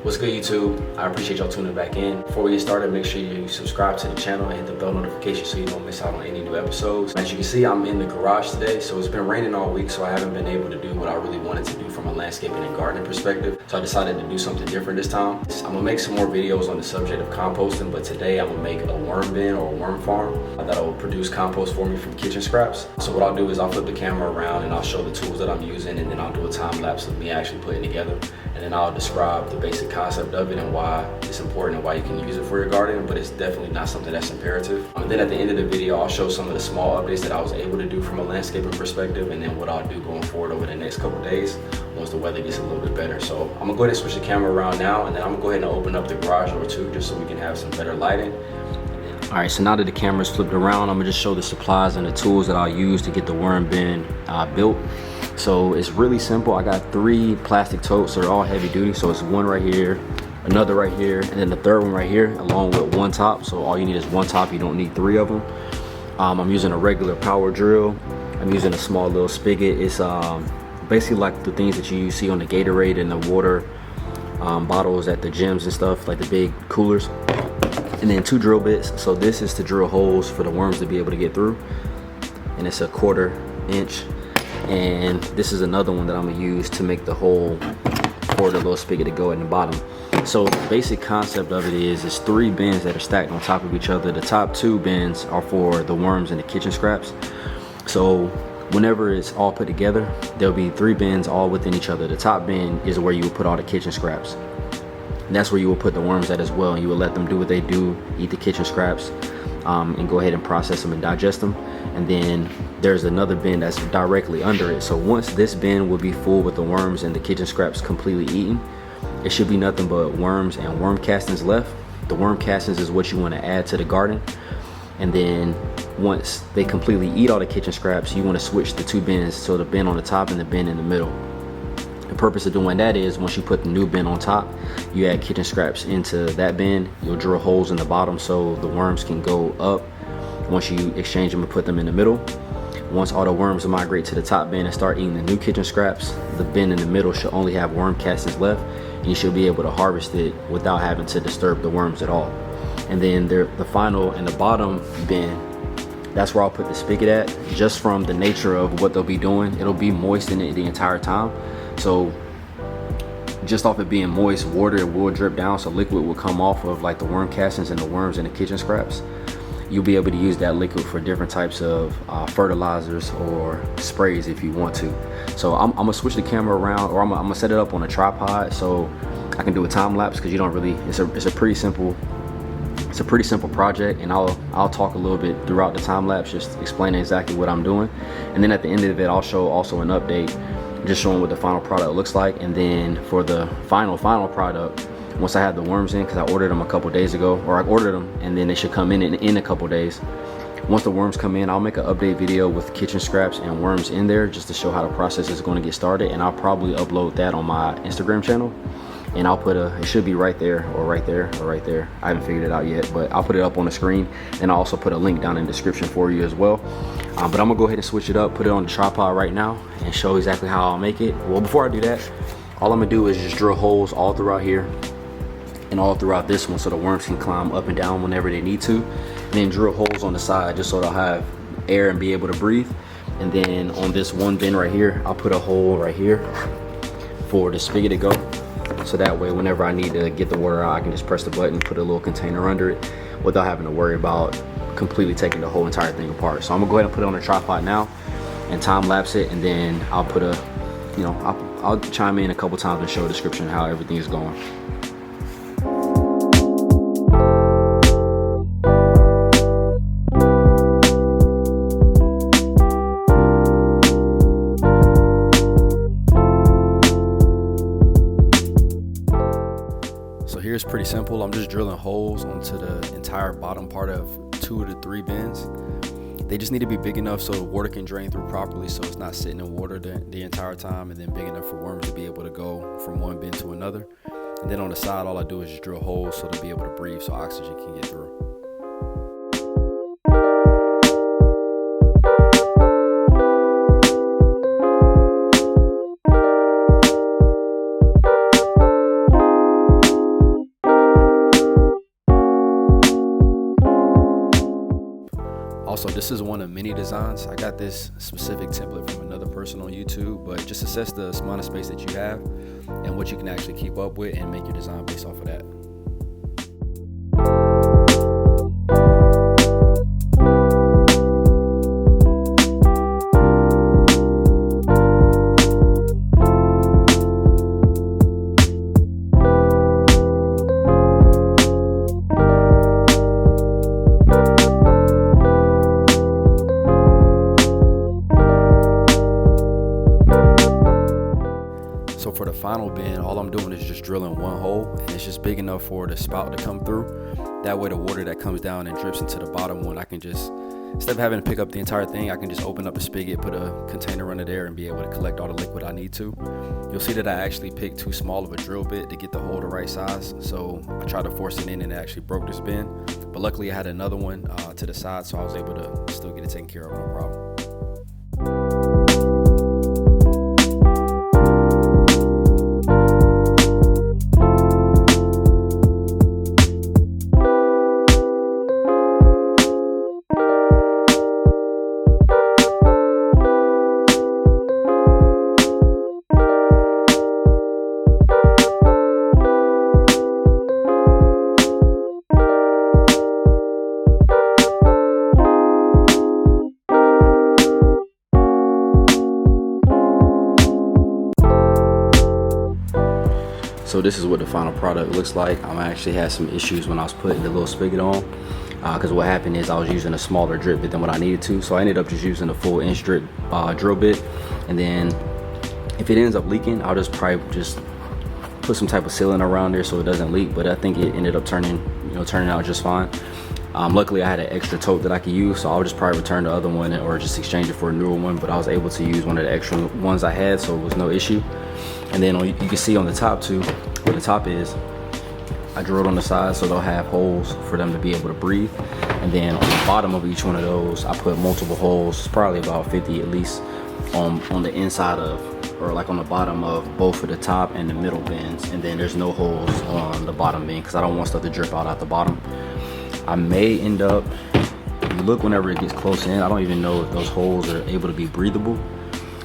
What's good, YouTube? I appreciate y'all tuning back in. Before we get started, make sure you subscribe to the channel and hit the bell notification so you don't miss out on any new episodes. As you can see, I'm in the garage today, so it's been raining all week, so I haven't been able to do what I really wanted to do from a landscaping and gardening perspective. So I decided to do something different this time. I'm gonna make some more videos on the subject of composting, but today I'm gonna make a worm bin or a worm farm that'll produce compost for me from kitchen scraps. So what I'll do is I'll flip the camera around and I'll show the tools that I'm using, and then I'll do a time lapse of me actually putting it together. And then I'll describe the basic concept of it and why it's important and why you can use it for your garden, but it's definitely not something that's imperative. And then at the end of the video, I'll show some of the small updates that I was able to do from a landscaping perspective, and then what I'll do going forward over the next couple days once the weather gets a little bit better. So I'm gonna go ahead and switch the camera around now, and then I'm gonna go ahead and open up the garage door too, just so we can have some better lighting. All right, so now that the camera's flipped around, I'm gonna just show the supplies and the tools that I'll use to get the worm bin built. So it's really simple. I got 3 plastic totes, so they're all heavy duty. So it's one right here, another right here, and then the third one right here, along with one top. So all you need is one top, you don't need 3 of them. I'm using a regular power drill. I'm using a small little spigot. It's basically like the things that you see on the Gatorade and the water bottles at the gyms and stuff, like the big coolers. And then 2 drill bits. So this is to drill holes for the worms to be able to get through. And it's a 1/4 inch. And this is another one that I'm gonna use to make the hole for the little spigot to go in the bottom. So the basic concept of it is it's 3 bins that are stacked on top of each other. The top 2 bins are for the worms and the kitchen scraps. So whenever it's all put together, there'll be 3 bins all within each other. The top bin is where you would put all the kitchen scraps. And that's where you will put the worms at as well. And you will let them do what they do, eat the kitchen scraps, and go ahead and process them and digest them. And then there's another bin that's directly under it. So once this bin will be full with the worms and the kitchen scraps completely eaten, it should be nothing but worms and worm castings left. The worm castings is what you want to add to the garden. And then once they completely eat all the kitchen scraps, you want to switch the 2 bins, so the bin on the top and the bin in the middle. The purpose of doing that is once you put the new bin on top, you add kitchen scraps into that bin. You'll drill holes in the bottom so the worms can go up once you exchange them and put them in the middle. Once all the worms migrate to the top bin and start eating the new kitchen scraps, the bin in the middle should only have worm castings left, and you should be able to harvest it without having to disturb the worms at all. And then the final and the bottom bin, that's where I'll put the spigot at. Just from the nature of what they'll be doing, it'll be moist in it the entire time. So just off it being moist, water will drip down, so liquid will come off of like the worm castings and the worms and the kitchen scraps. You'll be able to use that liquid for different types of fertilizers or sprays if you want to. So I'm gonna switch the camera around, or I'm gonna set it up on a tripod so I can do a time lapse, because you don't really, it's a pretty simple project, and I'll talk a little bit throughout the time lapse, just explaining exactly what I'm doing. And then at the end of it, I'll show also an update, just showing what the final product looks like. And then for the final product, once I have the worms in, because I ordered them a couple days ago, or I ordered them and then they should come in a couple days. Once the worms come in, I'll make an update video with kitchen scraps and worms in there, just to show how the process is going to get started. And I'll probably upload that on my Instagram channel, and I'll put it should be right there or right there or right there. I haven't figured it out yet, but I'll put it up on the screen, and I'll also put a link down in the description for you as well. But I'm gonna go ahead and switch it up, put it on the tripod right now, and show exactly how I'll make it. Well, before I do that, all I'm gonna do is just drill holes all throughout here and all throughout this one, so the worms can climb up and down whenever they need to. And then drill holes on the side just so they'll have air and be able to breathe. And then on this one bin right here, I'll put a hole right here for the spigot to go. So that way, whenever I need to get the water out, I can just press the button, put a little container under it without having to worry about completely taking the whole entire thing apart. So I'm gonna go ahead and put it on the tripod now and time lapse it, and then I'll put I'll chime in a couple times and show a description of how everything is going. Here's pretty simple. I'm just drilling holes onto the entire bottom part of 2 to 3 bins. They just need to be big enough so the water can drain through properly, so it's not sitting in water the entire time, and then big enough for worms to be able to go from one bin to another. And then on the side, all I do is just drill holes so they'll be able to breathe, so oxygen can get through. Also, this is one of many designs. I got this specific template from another person on YouTube, but just assess the amount of space that you have and what you can actually keep up with and make your design based off of that. So for the final bin, all I'm doing is just drilling one hole, and it's just big enough for the spout to come through. That way the water that comes down and drips into the bottom one, I can just, instead of having to pick up the entire thing, I can just open up the spigot, put a container under there, and be able to collect all the liquid I need to. You'll see that I actually picked too small of a drill bit to get the hole the right size, so I tried to force it in and it actually broke this bin. But luckily I had another one to the side, so I was able to still get it taken care of, no problem. So this is what the final product looks like. I actually had some issues when I was putting the little spigot on, because what happened is I was using a smaller drip bit than what I needed to. So I ended up just using a full inch drip drill bit. And then if it ends up leaking, I'll just probably just put some type of sealant around there so it doesn't leak. But I think it ended up turning out just fine. Luckily I had an extra tote that I could use, so I'll just probably return the other one or just exchange it for a newer one. But I was able to use one of the extra ones I had, so it was no issue. And then you can see on the top too, where the top is, I drilled on the side so they'll have holes for them to be able to breathe. And then on the bottom of each one of those, I put multiple holes, probably about 50 at least, on the inside of, or like on the bottom of both of the top and the middle bins. And then there's no holes on the bottom bin because I don't want stuff to drip out the bottom. I may end up, if you look whenever it gets close in, I don't even know if those holes are able to be breathable.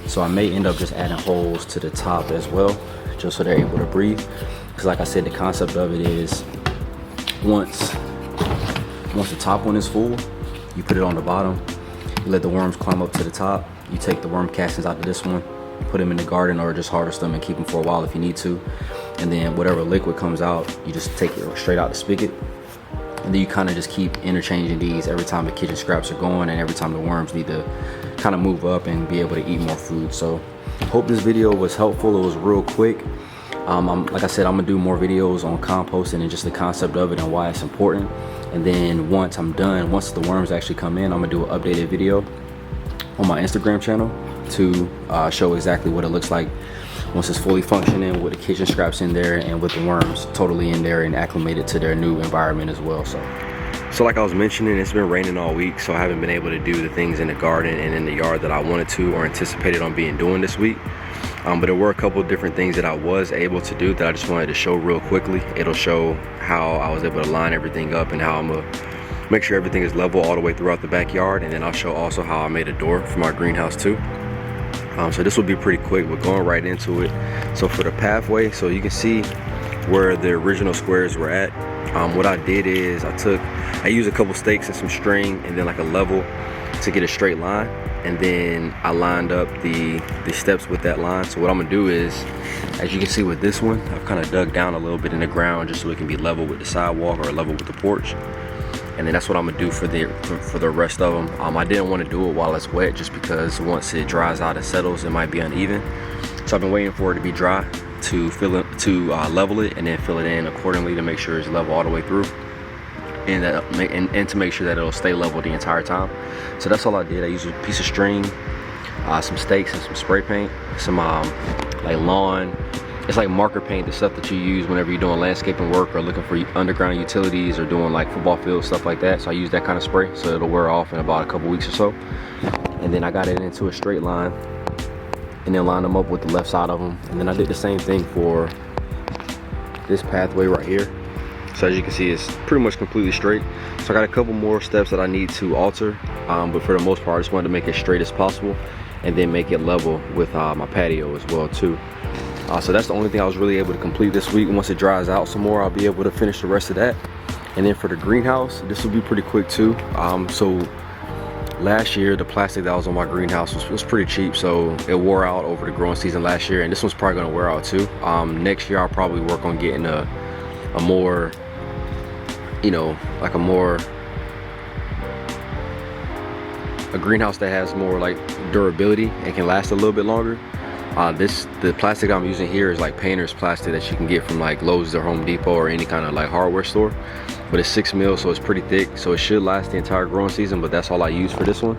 So I may end up just adding holes to the top as well, just so they're able to breathe. Because like I said, the concept of it is once the top one is full, you put it on the bottom, you let the worms climb up to the top, you take the worm castings out of this one, put them in the garden or just harvest them and keep them for a while if you need to. And then whatever liquid comes out, you just take it straight out the spigot. And then you kind of just keep interchanging these every time the kitchen scraps are going and every time the worms need to kind of move up and be able to eat more food. So hope this video was helpful. It was real quick. Like I said, I'm gonna do more videos on composting and just the concept of it and why it's important. And then once I'm done, once the worms actually come in, I'm gonna do an updated video on my Instagram channel to show exactly what it looks like once it's fully functioning, with the kitchen scraps in there and with the worms totally in there and acclimated to their new environment as well. So like I was mentioning, it's been raining all week, so I haven't been able to do the things in the garden and in the yard that I wanted to or anticipated on doing this week. But there were a couple of different things that I was able to do that I just wanted to show real quickly. It'll show how I was able to line everything up and how I'm gonna make sure everything is level all the way throughout the backyard. And then I'll show also how I made a door for my greenhouse too. So this will be pretty quick. We're going right into it. So for the pathway, so you can see where the original squares were at. What I did is I used a couple stakes and some string and then like a level to get a straight line. And then I lined up the steps with that line. So what I'm gonna do is, as you can see with this one, I've kind of dug down a little bit in the ground just so it can be level with the sidewalk or level with the porch. And then that's what I'm gonna do for the rest of them. I didn't want to do it while it's wet just because once it dries out and settles, it might be uneven. So I've been waiting for it to be dry to level it and then fill it in accordingly to make sure it's level all the way through. And to make sure that it'll stay level the entire time. So that's all I did. I used a piece of string, some stakes and some spray paint, some like lawn. It's like marker paint, the stuff that you use whenever you're doing landscaping work or looking for underground utilities or doing like football fields, stuff like that. So I use that kind of spray so it'll wear off in about a couple weeks or so. And then I got it into a straight line and then lined them up with the left side of them. And then I did the same thing for this pathway right here. So as you can see, it's pretty much completely straight. So I got a couple more steps that I need to alter, but for the most part, I just wanted to make it straight as possible and then make it level with my patio as well too. So that's the only thing I was really able to complete this week. Once it dries out some more, I'll be able to finish the rest of that. And then for the greenhouse, this will be pretty quick too. So last year, the plastic that was on my greenhouse was pretty cheap, so it wore out over the growing season last year, and this one's probably gonna wear out too. Next year, I'll probably work on getting a more, you know, like a greenhouse that has more like durability and can last a little bit longer. The plastic I'm using here is like painter's plastic that you can get from like Lowe's or Home Depot or any kind of like hardware store, but it's 6 mil, so it's pretty thick, so it should last the entire growing season, but that's all I use for this one.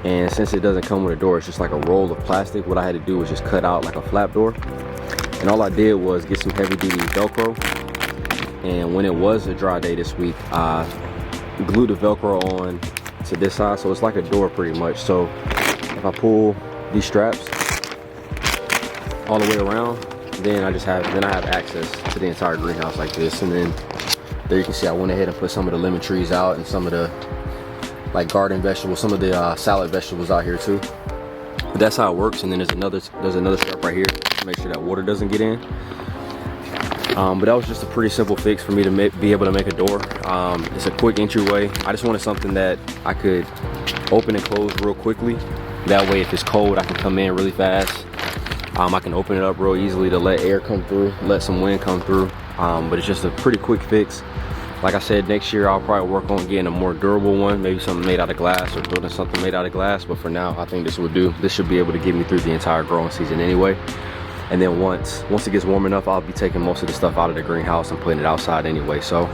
And since it doesn't come with a door, it's just like a roll of plastic. What I had to do was just cut out like a flap door, and all I did was get some heavy duty Velcro, and when it was a dry day this week, I glued the Velcro on to this side, so it's like a door pretty much. So if I pull these straps all the way around, then I have access to the entire greenhouse like this. And then there you can see I went ahead and put some of the lemon trees out and some of the like garden vegetables, some of the salad vegetables out here too. But that's how it works. And then there's another strap right here to make sure that water doesn't get in. But that was just a pretty simple fix for me to be able to make a door. It's a quick entryway. I just wanted something that I could open and close real quickly. That way, if it's cold, I can come in really fast. I can open it up real easily to let air come through, let some wind come through. But it's just a pretty quick fix. Like I said, next year I'll probably work on getting a more durable one, maybe something made out of glass or building something made out of glass. But for now, I think this will do. This should be able to get me through the entire growing season anyway. And then once it gets warm enough, I'll be taking most of the stuff out of the greenhouse and putting it outside anyway. So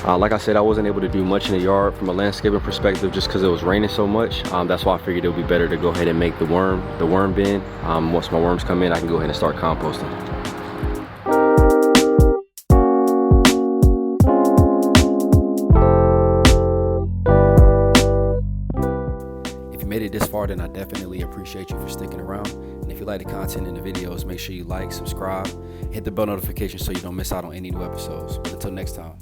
like I said, I wasn't able to do much in the yard from a landscaping perspective just because it was raining so much. That's why I figured it would be better to go ahead and make the worm bin. Once my worms come in, I can go ahead and start composting. If you made it this far, then I definitely appreciate you for sticking around. And if you like the content in the videos, make sure you like, subscribe, hit the bell notification so you don't miss out on any new episodes. But until next time.